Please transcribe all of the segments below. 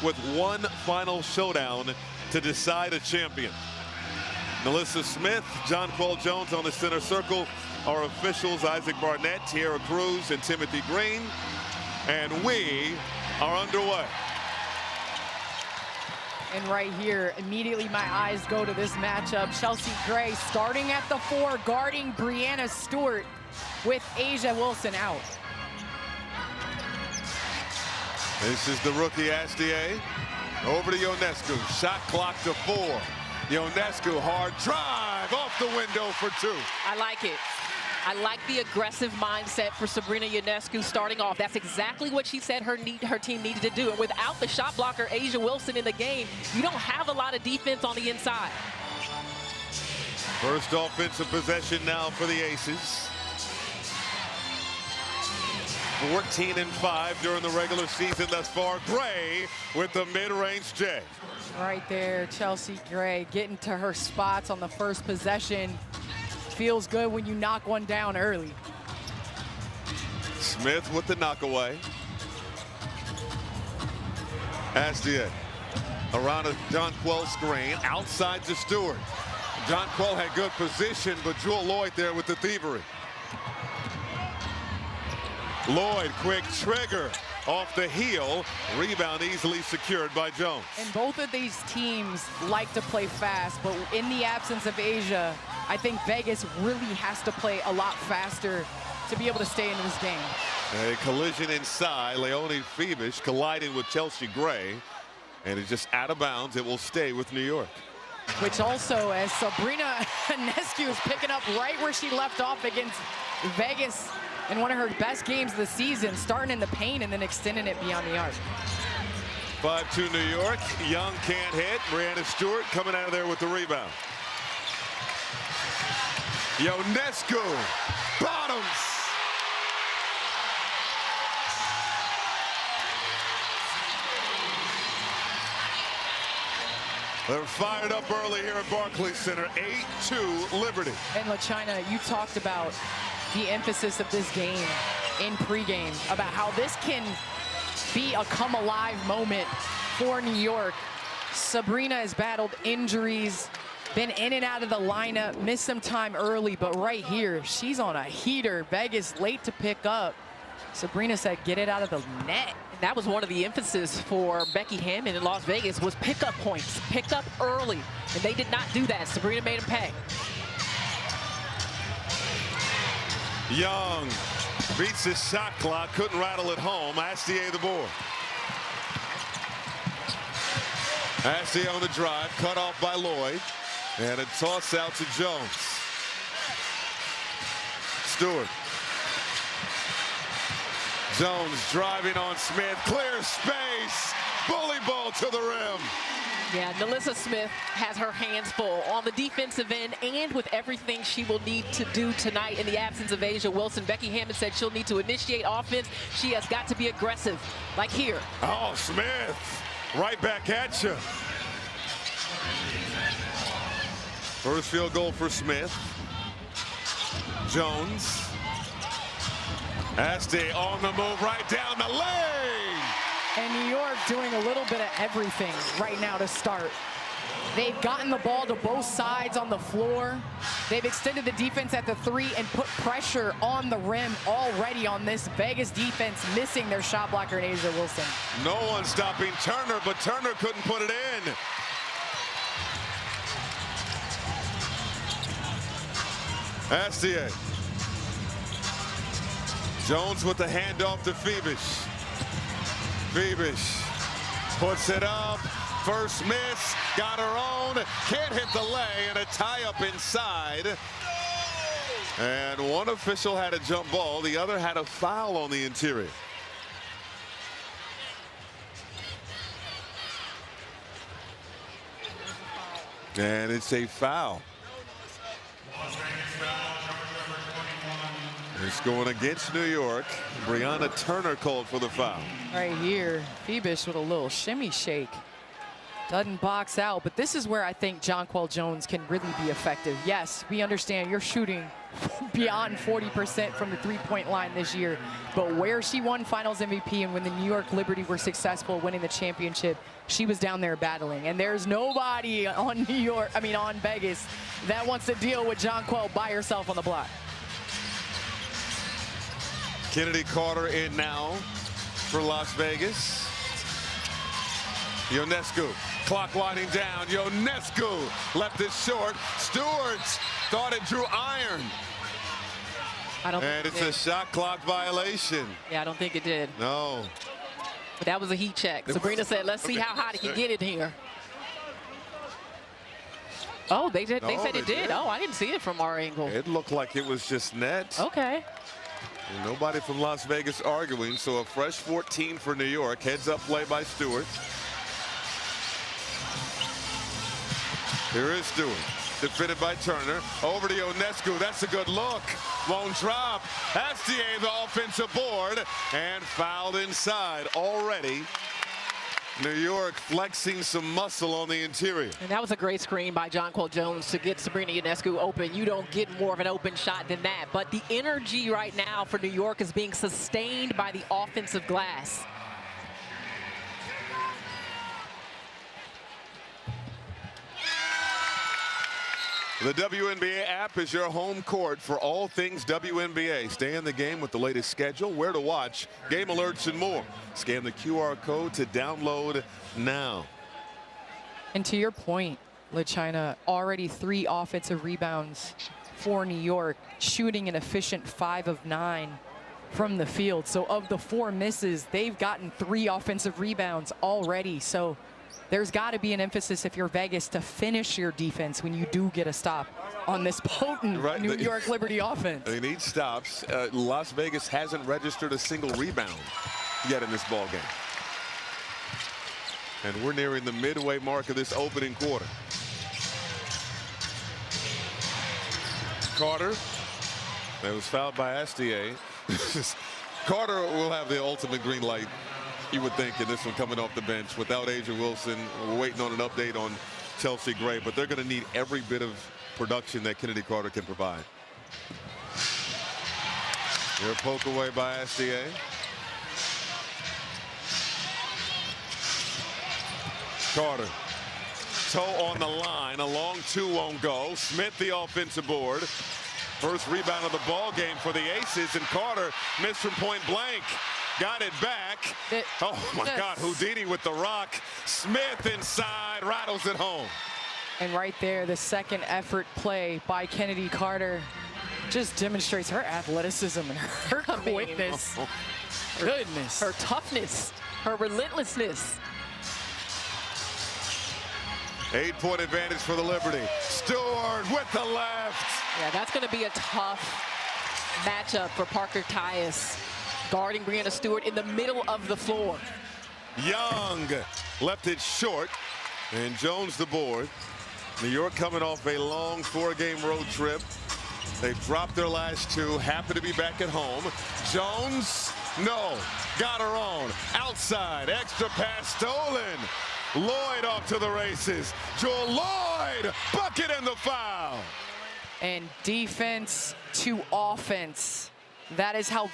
with one final showdown to decide a champion. Melissa Smith, Jonquel Jones on the center circle. Our officials, Isaac Barnett, Tierra Cruz, and Timothy Green. And we are underway. And right here, immediately my eyes go to this matchup. Chelsea Gray starting at the 4, guarding Breanna Stewart with A'ja Wilson out. This is the rookie Astier. Over to Ionescu. Shot clock to 4. Ionescu, hard drive off the window for 2. I like it. I like the aggressive mindset for Sabrina Ionescu starting off. That's exactly what she said her team needed to do. And without the shot blocker, A'ja Wilson, in the game, you don't have a lot of defense on the inside. First offensive possession now for the Aces. 14-5 during the regular season thus far. Gray with the mid-range J. Right there, Chelsea Gray getting to her spots on the first possession. Feels good when you knock one down early. Smith with the knockaway. Astier around a Jonquel screen, outside to Stewart. Jonquel had good position, but Jewel Lloyd there with the thievery. Lloyd, quick trigger off the heel. Rebound easily secured by Jones. And both of these teams like to play fast, but in the absence of A'ja, I think Vegas really has to play a lot faster to be able to stay in this game. A collision inside. Leonie Phoebish colliding with Chelsea Gray, and it's just out of bounds. It will stay with New York. Which also, as Sabrina Ionescu is picking up right where she left off against Vegas in one of her best games of the season, starting in the paint and then extending it beyond the arc. 5-2 New York. Young can't hit. Breanna Stewart coming out of there with the rebound. Ionescu bottoms. They're fired up early here at Barclays Center. 8-2 Liberty. And LaChina, you talked about the emphasis of this game in pregame, about how this can be a come alive moment for New York. Sabrina has battled injuries, been in and out of the lineup, missed some time early, but right here, she's on a heater. Vegas late to pick up. Sabrina said, get it out of the net. That was one of the emphasis for Becky Hammon in Las Vegas, was pickup points, picked up early, and they did not do that. Sabrina made them pay. Young beats his shot clock, couldn't rattle it home. Astier the board. Astier on the drive, cut off by Lloyd, and a toss out to Jones. Stewart. Jones driving on Smith, clear space, bully ball to the rim. Yeah, Melissa Smith has her hands full on the defensive end and with everything she will need to do tonight in the absence of A'ja Wilson. Becky Hammon said she'll need to initiate offense. She has got to be aggressive, like here. Oh, Smith, right back at you. First field goal for Smith. Jones. Astier on the move, right down the lane. And New York doing a little bit of everything right now to start. They've gotten the ball to both sides on the floor. They've extended the defense at the 3 and put pressure on the rim already on this Vegas defense, missing their shot blocker in A'ja Wilson. No one stopping Turner, but Turner couldn't put it in. Astier. Jones with the handoff to Phoebish. Phoebish puts it up. First miss, got her own. Can't hit the lay, and a tie-up inside. And one official had a jump ball. The other had a foul on the interior. And it's a foul. It's going against New York. Breanna Turner called for the foul. Right here, Phoebish with a little shimmy shake. Doesn't box out, but this is where I think Jonquel Jones can really be effective. Yes, we understand you're shooting beyond 40% from the three-point line this year, but where she won Finals MVP and when the New York Liberty were successful winning the championship, she was down there battling. And there's nobody on on Vegas that wants to deal with Jonquel by herself on the block. Kennedy Carter in now for Las Vegas. Ionescu, clock winding down. Ionescu left it short. Stewart thought it drew iron. And it's a shot clock violation. Yeah, I don't think it did. No. But that was a heat check. Sabrina said, let's see how hot it can get in here. Oh, they said it did. Oh, I didn't see it from our angle. It looked like it was just net. Okay. And nobody from Las Vegas arguing, so a fresh 14 for New York. Heads up play by Stewart. Here is Stewart, defended by Turner. Over to Ionescu, that's a good look. Won't drop. Astier, the offensive board, and fouled inside already. New York flexing some muscle on the interior. And that was a great screen by Jonquel Jones to get Sabrina Ionescu open. You don't get more of an open shot than that. But the energy right now for New York is being sustained by the offensive glass. The WNBA app is your home court for all things WNBA. Stay in the game with the latest schedule, where to watch, game alerts, and more. Scan the QR code to download now. And to your point, LaChina, already 3 offensive rebounds for New York, shooting an efficient 5 of 9 from the field. So of the 4 misses, they've gotten 3 offensive rebounds already. So there's got to be an emphasis if you're Vegas to finish your defense when you do get a stop on this potent New York Liberty offense. They need stops. Las Vegas hasn't registered a single rebound yet in this ball game. And we're nearing the midway mark of this opening quarter. Carter, that was fouled by Astier. Carter will have the ultimate green light, you would think, in this one coming off the bench without Asia Wilson. We're waiting on an update on Chelsea Gray, but they're going to need every bit of production that Kennedy Carter can provide. They're poke away by Astier. Carter, toe on the line, a long 2 won't go. Smith the offensive board. First rebound of the ball game for the Aces, and Carter missed from point blank. Got it back. Oh my God, Houdini with the rock. Smith inside, rattles it home. And right there, the second effort play by Kennedy Carter just demonstrates her athleticism and her quickness. Goodness. Her toughness, her relentlessness. 8-point advantage for the Liberty. Stewart with the left. Yeah, that's going to be a tough matchup for Parker Tyus, guarding Breanna Stewart in the middle of the floor. Young left it short, and Jones the board. New York coming off a long 4-game road trip. They've dropped their last 2, happy to be back at home. Jones, no, got her own. Outside, extra pass stolen. Lloyd off to the races. Joel Lloyd, bucket and the foul. And defense to offense. That is how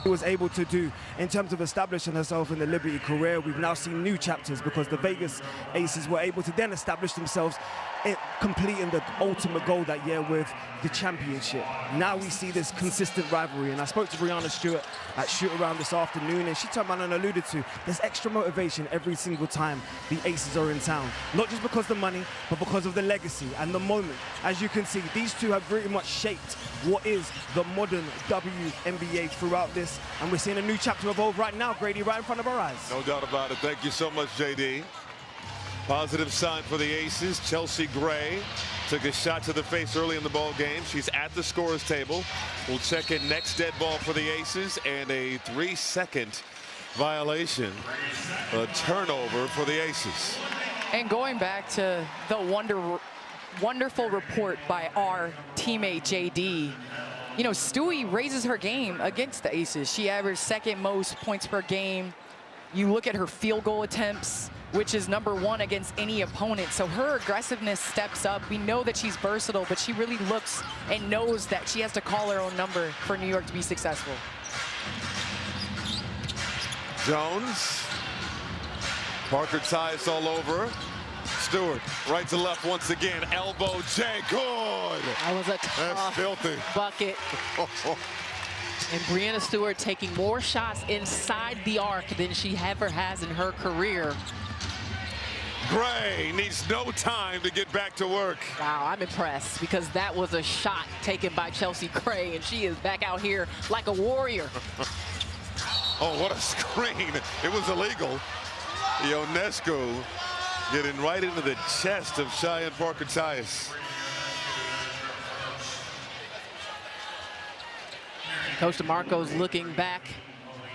was able to do in terms of establishing herself in the Liberty career. We've now seen new chapters because the Vegas Aces were able to then establish themselves in completing the ultimate goal that year with the championship. Now we see this consistent rivalry, and I spoke to Breanna Stewart at shoot-around this afternoon, and she turned around and alluded to there's extra motivation every single time the Aces are in town. Not just because of the money, but because of the legacy and the moment. As you can see, these two have very much shaped what is the modern WNBA throughout this, and we're seeing a new chapter evolve right now, Grady, right in front of our eyes. No doubt about it. Thank you so much, JD. Positive sign for the Aces. Chelsea Gray took a shot to the face early in the ball game. She's at the scorer's table. We'll check in next dead ball for the Aces, and a 3-second violation. A turnover for the Aces. And going back to the wonderful report by our teammate JD, you know, Stewie raises her game against the Aces. She averaged 2nd most points per game You look at her field goal attempts, which is #1 against any opponent. So her aggressiveness steps up. We know that she's versatile, but she really looks and knows that she has to call her own number for New York to be successful. Jones. Parker ties all over. Stewart, right to left once again. Elbow J, good. That was a That's tough filthy. bucket. And Breanna Stewart taking more shots inside the arc than she ever has in her career. Gray needs no time to get back to work. Wow, I'm impressed because that was a shot taken by Chelsea Gray, and she is back out here like a warrior. Oh, what a screen. It was illegal. Ionescu getting right into the chest of Cheyenne Parker-Tyus. Coach DeMarco's looking back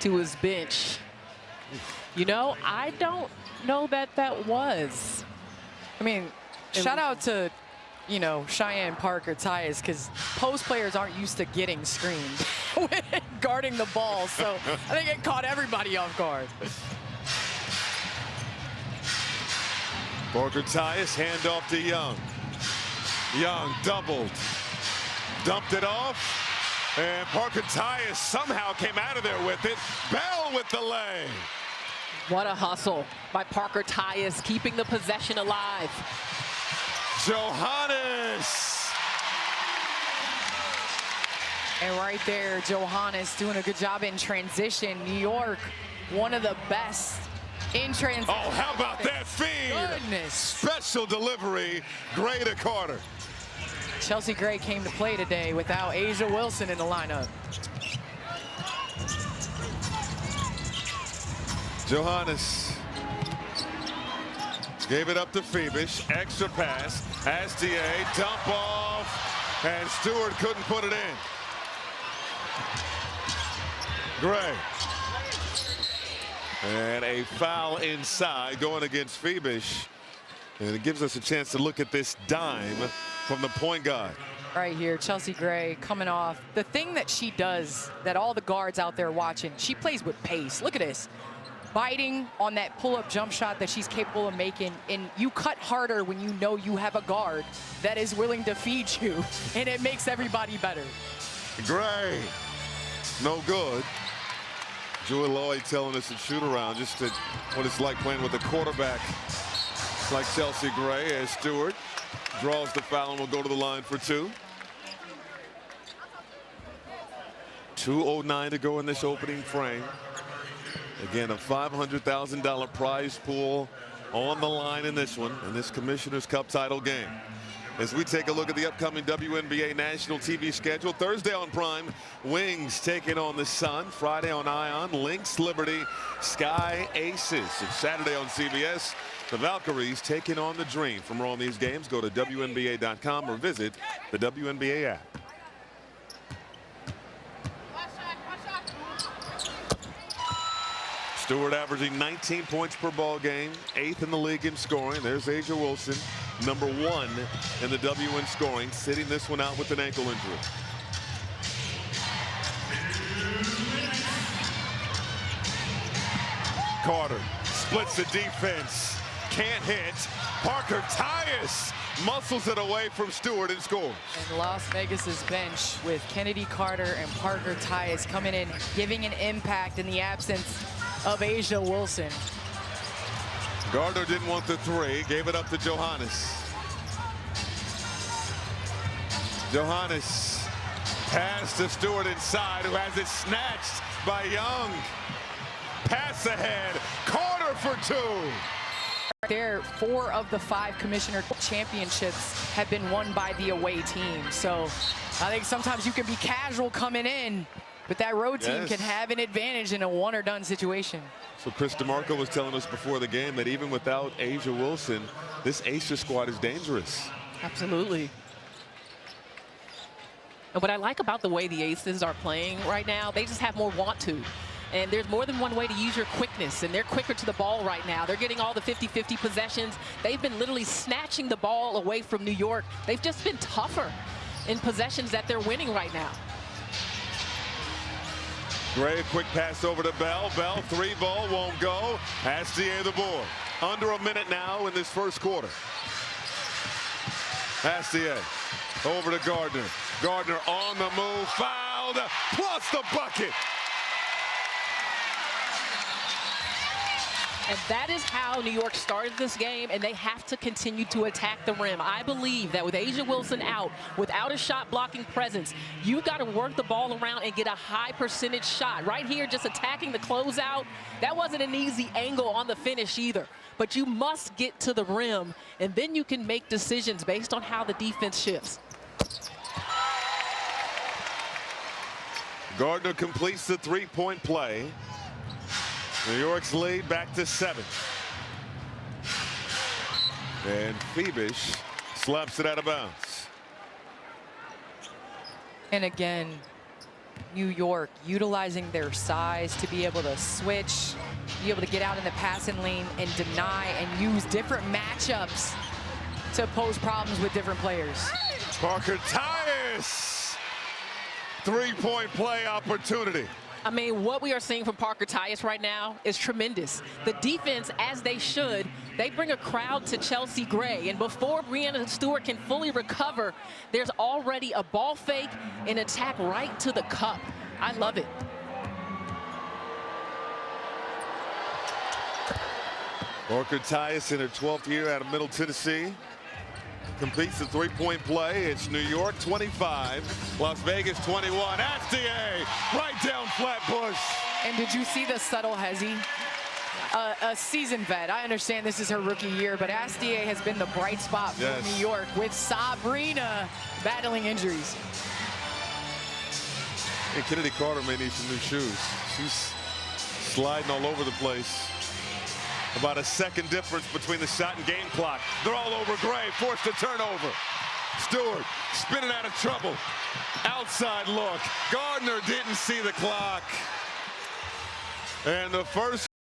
to his bench. You know, I don't know that was. I mean, shout out to, you know, Cheyenne Parker-Tyus, because post players aren't used to getting screened when guarding the ball. So I think it caught everybody off guard. Parker-Tyus, handoff to Young. Young doubled. Dumped it off. And Parker-Tyus somehow came out of there with it. Bell with the lay. What a hustle by Parker-Tyus, keeping the possession alive. Johannes. And right there, Johannes doing a good job in transition. New York, one of the best in transition. Oh, how about that feed? Goodness. Special delivery. Gray to Carter. Chelsea Gray came to play today without Asia Wilson in the lineup. Johannes gave it up to Phoebus. Extra pass. Astier, dump off. And Stewart couldn't put it in. Gray. And a foul inside going against Phoebus. And it gives us a chance to look at this dime from the point guard. Right here, Chelsea Gray coming off. The thing that she does that all the guards out there watching, she plays with pace. Look at this. Biting on that pull-up jump shot that she's capable of making. And you cut harder when you know you have a guard that is willing to feed you. And it makes everybody better. Gray, no good. Joey Lloyd telling us to shoot around just to what it's like playing with a quarterback like Chelsea Gray, as Stewart draws the foul and will go to the line for two. 2:09 to go in this opening frame. Again, a $500,000 prize pool on the line in this one, in this Commissioner's Cup title game. As we take a look at the upcoming WNBA national TV schedule, Thursday on Prime, Wings taking on the Sun. Friday on Ion, Lynx, Liberty, Sky, Aces. And Saturday on CBS, the Valkyries taking on the Dream. For more on these games, go to WNBA.com or visit the WNBA app. Stewart averaging 19 points per ball game, 8th in the league in scoring. There's Asia Wilson, #1 in the WN scoring, sitting this one out with an ankle injury. Carter splits the defense, can't hit. Parker-Tyus muscles it away from Stewart and scores. And Las Vegas's bench with Kennedy Carter and Parker-Tyus coming in, giving an impact in the absence of Asia Wilson. Gardner didn't want the three, gave it up to Johannes. Johannes pass to Stewart inside, who has it snatched by Young. Pass ahead, Carter for two. There, 4 of the 5 Commissioner championships have been won by the away team. So I think sometimes you can be casual coming in, but that road team can have an advantage in a one-or-done situation. So Chris DeMarco was telling us before the game that even without Asia Wilson, this Acer squad is dangerous. Absolutely. And what I like about the way the Aces are playing right now, they just have more want to. And there's more than one way to use your quickness, and they're quicker to the ball right now. They're getting all the 50-50 possessions. They've been literally snatching the ball away from New York. They've just been tougher in possessions that they're winning right now. Gray, a quick pass over to Bell. Bell, three ball, won't go. Astier the board. Under a minute now in this first quarter. Astier over to Gardner. Gardner on the move, fouled, plus the bucket. And that is how New York started this game, and they have to continue to attack the rim. I believe that with A'ja Wilson out, without a shot-blocking presence, you've got to work the ball around and get a high percentage shot. Right here, just attacking the closeout, that wasn't an easy angle on the finish either. But you must get to the rim, and then you can make decisions based on how the defense shifts. Gardner completes the three-point play. New York's lead back to 7. And Phoebus slaps it out of bounds. And again, New York utilizing their size to be able to switch, be able to get out in the passing lane and deny and use different matchups to pose problems with different players. Parker Tyus, three-point play opportunity. I mean, what we are seeing from Parker Tyus right now is tremendous. The defense, as they should, they bring a crowd to Chelsea Gray. And before Breanna Stewart can fully recover, there's already a ball fake and attack right to the cup. I love it. Parker Tyus in her 12th year out of Middle Tennessee. Completes the three-point play. It's New York 25, Las Vegas 21. Astier right down Flatbush. And did you see the subtle hezzy? A seasoned vet. I understand this is her rookie year, but Astier has been the bright spot for New York with Sabrina battling injuries. And Kennedy Carter may need some new shoes. She's sliding all over the place. About a second difference between the shot and game clock. They're all over Gray, forced a turnover. Stewart spinning out of trouble. Outside look. Gardner didn't see the clock. And the first